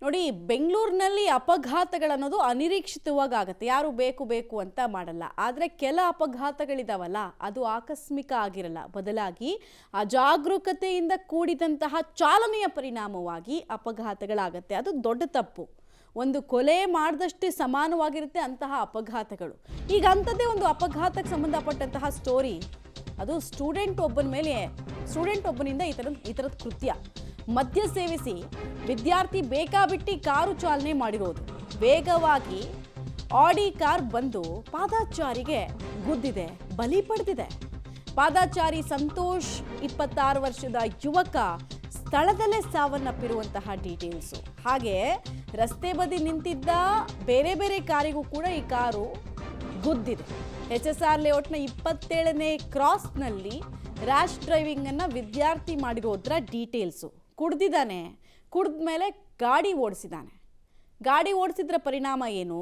ನೋಡಿ, ಬೆಂಗಳೂರಿನಲ್ಲಿ ಅಪಘಾತಗಳನ್ನೋದು ಅನಿರೀಕ್ಷಿತವಾಗಿ ಆಗುತ್ತೆ. ಯಾರು ಬೇಕು ಬೇಕು ಅಂತ ಮಾಡಲ್ಲ. ಆದರೆ ಕೆಲ ಅಪಘಾತಗಳಿದಾವಲ್ಲ, ಅದು ಆಕಸ್ಮಿಕ ಆಗಿರಲ್ಲ. ಬದಲಾಗಿ ಅಜಾಗರೂಕತೆಯಿಂದ ಕೂಡಿದಂತಹ ಚಾಲನೆಯ ಪರಿಣಾಮವಾಗಿ ಅಪಘಾತಗಳಾಗತ್ತೆ. ಅದು ದೊಡ್ಡ ತಪ್ಪು. ಒಂದು ಕೊಲೆ ಮಾಡಿದಷ್ಟೇ ಸಮಾನವಾಗಿರುತ್ತೆ ಅಂತಹ ಅಪಘಾತಗಳು. ಈಗ ಅಂಥದ್ದೇ ಒಂದು ಅಪಘಾತಕ್ಕೆ ಸಂಬಂಧಪಟ್ಟಂತಹ ಸ್ಟೋರಿ. ಅದು ಸ್ಟೂಡೆಂಟ್ ಒಬ್ಬನಿಂದ ಈ ಥರದ ಕೃತ್ಯ. ಮದ್ಯ ಸೇವಿಸಿ ವಿದ್ಯಾರ್ಥಿ ಬೇಕಾಬಿಟ್ಟಿ ಕಾರು ಚಾಲನೆ ಮಾಡಿರೋದು. ವೇಗವಾಗಿ ಆಡಿ ಕಾರ್ ಬಂದು ಪಾದಚಾರಿಗೆ ಗುದ್ದಿದೆ, ಬಲಿ ಪಡೆದಿದೆ. ಪಾದಚಾರಿ ಸಂತೋಷ್ 26 ವರ್ಷದ ಯುವಕ ಸ್ಥಳದಲ್ಲೇ ಸಾವನ್ನಪ್ಪಿರುವಂತಹ ಡೀಟೇಲ್ಸು. ಹಾಗೆ ರಸ್ತೆ ಬದಿ ನಿಂತಿದ್ದ ಬೇರೆ ಬೇರೆ ಕಾರಿಗೂ ಕೂಡ ಈ ಕಾರು ಗುದ್ದಿದೆ. HSR ಲೇಔಟ್ನ 27ನೇ ಕ್ರಾಸ್ನಲ್ಲಿ ರ್ಯಾಶ್ ಡ್ರೈವಿಂಗ್ ಅನ್ನ ವಿದ್ಯಾರ್ಥಿ ಮಾಡಿರೋದ್ರ ಡೀಟೇಲ್ಸು. ಕುಡ್ದಿದ್ದಾನೆ, ಕುಡ್ದ ಮೇಲೆ ಗಾಡಿ ಓಡಿಸಿದ್ರ ಪರಿಣಾಮ ಏನು?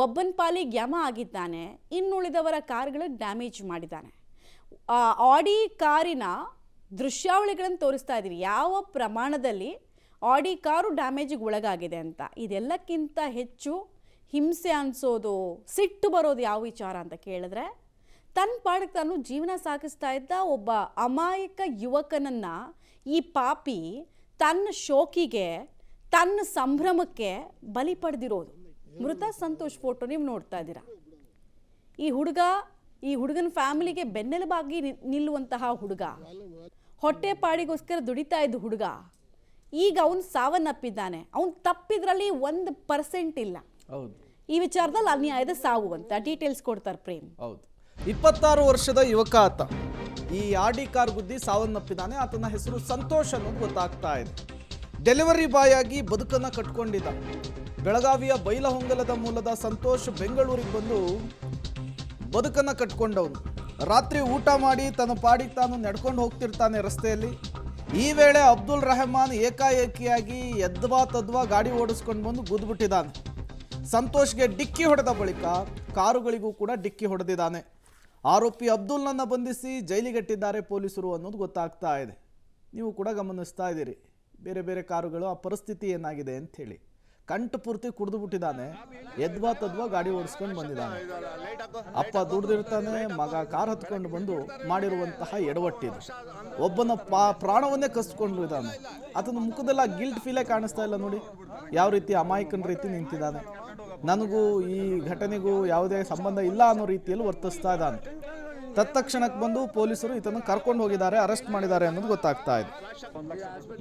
ಒಬ್ಬನ ಪಾಲಿಗೆ ಯಮ ಆಗಿದ್ದಾನೆ, ಇನ್ನುಳಿದವರ ಕಾರ್ಗಳಿಗೆ ಡ್ಯಾಮೇಜ್ ಮಾಡಿದ್ದಾನೆ. ಆಡಿ ಕಾರಿನ ದೃಶ್ಯಾವಳಿಗಳನ್ನು ತೋರಿಸ್ತಾ ಇದ್ದೀವಿ, ಯಾವ ಪ್ರಮಾಣದಲ್ಲಿ ಆಡಿ ಕಾರು ಡ್ಯಾಮೇಜಿಗೆ ಒಳಗಾಗಿದೆ ಅಂತ. ಇದೆಲ್ಲಕ್ಕಿಂತ ಹೆಚ್ಚು ಹಿಂಸೆ ಅನಿಸೋದು, ಸಿಟ್ಟು ಬರೋದು ಯಾವ ವಿಚಾರ ಅಂತ ಕೇಳಿದ್ರೆ, ತನ್ನ ಪಾಡಿಗೆ ತಾನು ಜೀವನ ಸಾಗಿಸ್ತಾ ಇದ್ದ ಒಬ್ಬ ಅಮಾಯಕ ಯುವಕನನ್ನ ಈ ಪಾಪಿ ತನ್ನ ಶೋಕಿಗೆ, ತನ್ನ ಸಂಭ್ರಮಕ್ಕೆ ಬಲಿ ಪಡೆದಿರೋದು. ಮೃತ ಸಂತೋಷ್ ಫೋಟೋ ನೀವು ನೋಡ್ತಾ ಇದ್ದೀರಾ. ಈ ಹುಡುಗನ ಫ್ಯಾಮಿಲಿಗೆ ಬೆನ್ನೆಲುಬಾಗಿ ನಿಲ್ಲುವಂತಹ ಹುಡುಗ, ಹೊಟ್ಟೆ ಪಾಡಿಗೋಸ್ಕರ ದುಡಿತಾ ಇದ್ದ ಹುಡುಗ, ಈಗ ಅವನು ಸಾವನ್ನಪ್ಪಿದ್ದಾನೆ. ಅವನು ತಪ್ಪಿದ್ರಲ್ಲಿ 1% ಇಲ್ಲ. ಈ ವಿಚಾರದಲ್ಲಿ ಅನ್ಯಾಯದ ಸಾವು ಅಂತ ಡೀಟೇಲ್ಸ್ ಕೊಡ್ತಾರೆ ಪ್ರೇಮ್. 26 ವರ್ಷದ ಯುವಕ ಆತ. ಈ ಆಡಿ ಕಾರ್ ಗುದ್ದಿ ಸಾವನ್ನಪ್ಪಿದ್ದಾನೆ. ಆತನ ಹೆಸರು ಸಂತೋಷ್ ಅನ್ನೋದು ಗೊತ್ತಾಗ್ತಾ ಇದೆ. ಡೆಲಿವರಿ ಬಾಯ್ ಆಗಿ ಬದುಕನ್ನು ಕಟ್ಕೊಂಡಿದ್ದ. ಬೆಳಗಾವಿಯ ಬೈಲಹೊಂಗಲದ ಮೂಲದ ಸಂತೋಷ್ ಬೆಂಗಳೂರಿಗೆ ಬಂದು ಬದುಕನ್ನು ಕಟ್ಕೊಂಡವನು. ರಾತ್ರಿ ಊಟ ಮಾಡಿ ತನ್ನ ಪಾಡಿಗೆ ತಾನು ನಡ್ಕೊಂಡು ಹೋಗ್ತಿರ್ತಾನೆ ರಸ್ತೆಯಲ್ಲಿ. ಈ ವೇಳೆ ಅಬ್ದುಲ್ ರೆಹಮಾನ್ ಏಕಾಏಕಿಯಾಗಿ ತದ್ವಾ ಗಾಡಿ ಓಡಿಸ್ಕೊಂಡು ಬಂದು ಗುದ್ದುಬಿಟ್ಟಿದ್ದಾನೆ. ಸಂತೋಷ್ಗೆ ಡಿಕ್ಕಿ ಹೊಡೆದ ಬಳಿಕ ಕಾರುಗಳಿಗೂ ಕೂಡ ಡಿಕ್ಕಿ ಹೊಡೆದಿದ್ದಾನೆ. ಆರೋಪಿ ಅಬ್ದುಲ್ನನ್ನು ಬಂಧಿಸಿ ಜೈಲಿಗಟ್ಟಿದ್ದಾರೆ ಪೊಲೀಸರು ಅನ್ನೋದು ಗೊತ್ತಾಗ್ತಾ ಇದೆ. ನೀವು ಕೂಡ ಗಮನಿಸ್ತಾ ಇದ್ದೀರಿ ಬೇರೆ ಬೇರೆ ಕಾರುಗಳು ಆ ಪರಿಸ್ಥಿತಿ ಏನಾಗಿದೆ ಅಂತ ಹೇಳಿ. ಕಂಠ ಪೂರ್ತಿ ಕುಡಿದು ಬಿಟ್ಟಿದ್ದಾನೆ, ತದ್ವಾ ಗಾಡಿ ಓಡಿಸ್ಕೊಂಡು ಬಂದಿದ್ದಾನೆ. ಅಪ್ಪ ದುಡ್ದಿರ್ತಾನೆ, ಮಗ ಕಾರ್ ಹತ್ಕೊಂಡು ಬಂದು ಮಾಡಿರುವಂತಹ ಎಡವಟ್ಟಿದು. ಒಬ್ಬನ ಪ್ರಾಣವನ್ನೇ ಕಸ್ಕೊಂಡು ಇದ್ದಾನೆ. ಆತನ ಮುಖದಲ್ಲ ಗಿಲ್ಟ್ ಫೀಲೇ ಕಾಣಿಸ್ತಾ ಇಲ್ಲ ನೋಡಿ, ಯಾವ ರೀತಿ ಅಮಾಯಕನ ರೀತಿ ನಿಂತಿದ್ದಾನೆ. ನನಗೂ ಈ ಘಟನೆಗೂ ಯಾವುದೇ ಸಂಬಂಧ ಇಲ್ಲ ಅನ್ನೋ ರೀತಿಯಲ್ಲಿ ವರ್ತಿಸ್ತಾ ಇದ್ದಾನೆ. ತತ್ಕ್ಷಣಕ್ಕೆ ಬಂದು ಪೊಲೀಸರು ಈತನ ಕರ್ಕೊಂಡು ಹೋಗಿದ್ದಾರೆ, ಅರೆಸ್ಟ್ ಮಾಡಿದ್ದಾರೆ ಅನ್ನೋದು ಗೊತ್ತಾಗ್ತಾ ಇದೆ.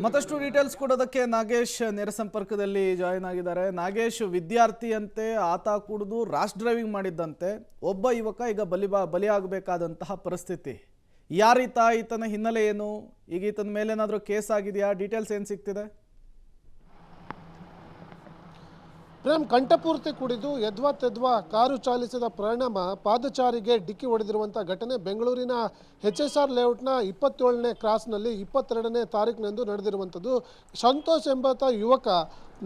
ಮತ್ತಷ್ಟು ಡೀಟೇಲ್ಸ್ ಕೊಡೋದಕ್ಕೆ ನಾಗೇಶ್ ನೇರ ಸಂಪರ್ಕದಲ್ಲಿ ಜಾಯಿನ್ ಆಗಿದ್ದಾರೆ. ನಾಗೇಶ್, ವಿದ್ಯಾರ್ಥಿ ಅಂತೆ, ಆತ ಕುಡಿದು ರ್ಯಾಶ್ ಡ್ರೈವಿಂಗ್ ಮಾಡಿದ್ದಂತೆ. ಒಬ್ಬ ಯುವಕ ಈಗ ಬಲಿಯಾಗಬೇಕಾದಂತಹ ಪರಿಸ್ಥಿತಿ. ಯಾರೀತ, ಈತನ ಹಿನ್ನೆಲೆ ಏನು, ಈಗ ಈತನ ಮೇಲೆ ಏನಾದರೂ ಕೇಸ್ ಆಗಿದೆಯಾ, ಡೀಟೇಲ್ಸ್ ಏನು ಸಿಗ್ತಿದೆ? ಪ್ರೇಮ್, ಕಂಠಪೂರ್ತಿ ಕುಡಿದು ತದ್ವಾ ಕಾರು ಚಾಲಿಸಿದ ಪರಿಣಾಮ ಪಾದಚಾರಿಗೆ ಡಿಕ್ಕಿ ಹೊಡೆದಿರುವಂಥ ಘಟನೆ ಬೆಂಗಳೂರಿನ HSR ಲೇಔಟ್ನ 27ನೇ ಕ್ರಾಸ್ನಲ್ಲಿ 22ನೇ ತಾರೀಕಿನಂದು ನಡೆದಿರುವಂಥದ್ದು. ಸಂತೋಷ್ ಎಂಬಾತ ಯುವಕ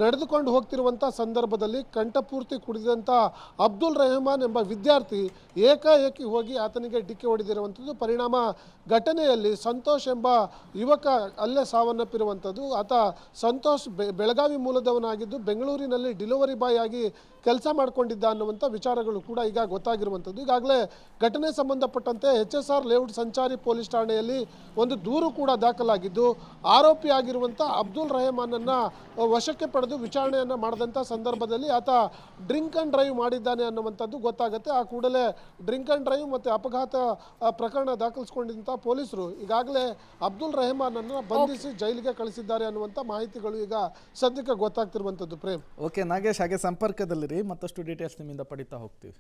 ನಡೆದುಕೊಂಡು ಹೋಗ್ತಿರುವಂಥ ಸಂದರ್ಭದಲ್ಲಿ ಕಂಠಪೂರ್ತಿ ಕುಡಿದಂಥ ಅಬ್ದುಲ್ ರೆಹಮಾನ್ ಎಂಬ ವಿದ್ಯಾರ್ಥಿ ಏಕಾಏಕಿ ಹೋಗಿ ಆತನಿಗೆ ಡಿಕ್ಕಿ ಹೊಡೆದಿರುವಂಥದ್ದು. ಪರಿಣಾಮ ಘಟನೆಯಲ್ಲಿ ಸಂತೋಷ್ ಎಂಬ ಯುವಕ ಅಲ್ಲೇ ಸಾವನ್ನಪ್ಪಿರುವಂಥದ್ದು. ಆತ ಸಂತೋಷ್ ಬೆಳಗಾವಿ ಮೂಲದವನಾಗಿದ್ದು ಬೆಂಗಳೂರಿನಲ್ಲಿ ಡೆಲಿವರಿ ಬಾಯ್ ಆಗಿ ಕೆಲಸ ಮಾಡಿಕೊಂಡಿದ್ದ ಅನ್ನುವಂಥ ವಿಚಾರಗಳು ಕೂಡ ಈಗ ಗೊತ್ತಾಗಿರುವಂಥದ್ದು. ಈಗಾಗಲೇ ಘಟನೆ ಸಂಬಂಧಪಟ್ಟಂತೆ HSR ಲೇಔಟ್ ಸಂಚಾರಿ ಪೊಲೀಸ್ ಠಾಣೆಯಲ್ಲಿ ಒಂದು ದೂರು ಕೂಡ ದಾಖಲಾಗಿದ್ದು, ಆರೋಪಿಯಾಗಿರುವಂಥ ಅಬ್ದುಲ್ ರೆಹಮಾನನ್ನು ವಶಕ್ಕೆ ಪಡೆದು ವಿಚಾರಣೆಯನ್ನು ಮಾಡಿದಂಥ ಸಂದರ್ಭದಲ್ಲಿ ಆತ ಡ್ರಿಂಕ್ ಆ್ಯಂಡ್ ಡ್ರೈವ್ ಮಾಡಿದ್ದಾನೆ ಅನ್ನುವಂಥದ್ದು ಗೊತ್ತಾಗುತ್ತೆ. ಆ ಕೂಡಲೇ ಡ್ರಿಂಕ್ ಆ್ಯಂಡ್ ಡ್ರೈವ್ ಮತ್ತು ಅಪಘಾತ ಪ್ರಕರಣ ದಾಖಲಿಸಿಕೊಂಡಿದ್ದಂಥ ಪೊಲೀಸರು ಈಗಾಗಲೇ ಅಬ್ದುಲ್ ರೆಹಮಾನನ್ನು ಬಂಧಿಸಿ ಜೈಲಿಗೆ ಕಳಿಸಿದ್ದಾರೆ ಅನ್ನುವಂಥ ಮಾಹಿತಿಗಳು ಈಗ ಸದ್ಯಕ್ಕೆ ಗೊತ್ತಾಗ್ತಿರುವಂಥದ್ದು. ಪ್ರೇಮ್, ಓಕೆ ನಾಗೇಶ್, ಹಾಗೆ ಸಂಪರ್ಕದಲ್ಲಿರಿ, ಮತ್ತಷ್ಟು ಡೀಟೇಲ್ಸ್ ನಿಮ್ಮಿಂದ ಪಡಿತಾ ಹೋಗ್ತೀವಿ.